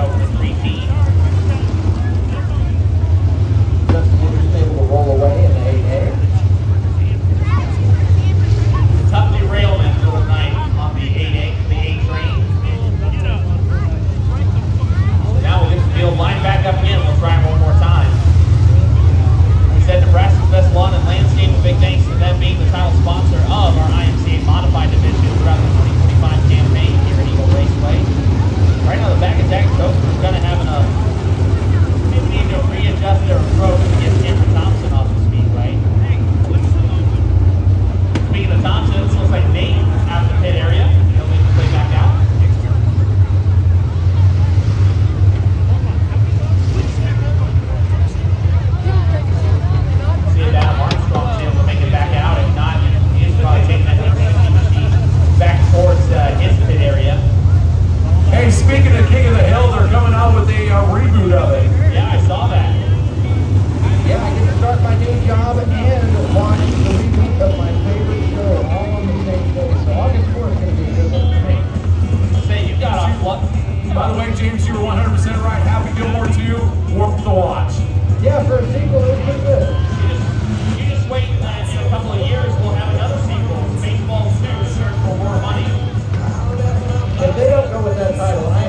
over to 3 teams. Justin Henderson able to roll away in the 8A. Tough derailment for the night on the 8A, the A train. So now we'll get the field line back up again. We'll try it one more time. We said Nebraska's Best Lawn and Landscape. Big thanks to them being the title sponsor of our IMCA Modified Division throughout the 2025 campaign here at Eagle Raceway. Right now, the back attack coach is kind of having a maybe need to readjust their approach to get Cameron Thompson off the speed, right? Speaking of Thompson, it looks like Nate out of the pit area. He'll make the play back out. See if Adam Armstrong's able to make it back out. If not, he's probably taking that 160 machine back towards his pit area. Hey, speaking of King of the Hill, they're coming out with a reboot of it. Yeah, I saw that. Yeah, I get to start my new job and watch the reboot of my favorite show all on the same day. So August 4th is going to be a good one for me. Say you got a flux. By the way, James, you were 100% right. Happy Gilmore to you. Worth the watch. Yeah, for a sequel, it's pretty good. You just wait in a couple of years, we'll have another sequel. Baseball 2, Search for More Money. If they don't go with that title, I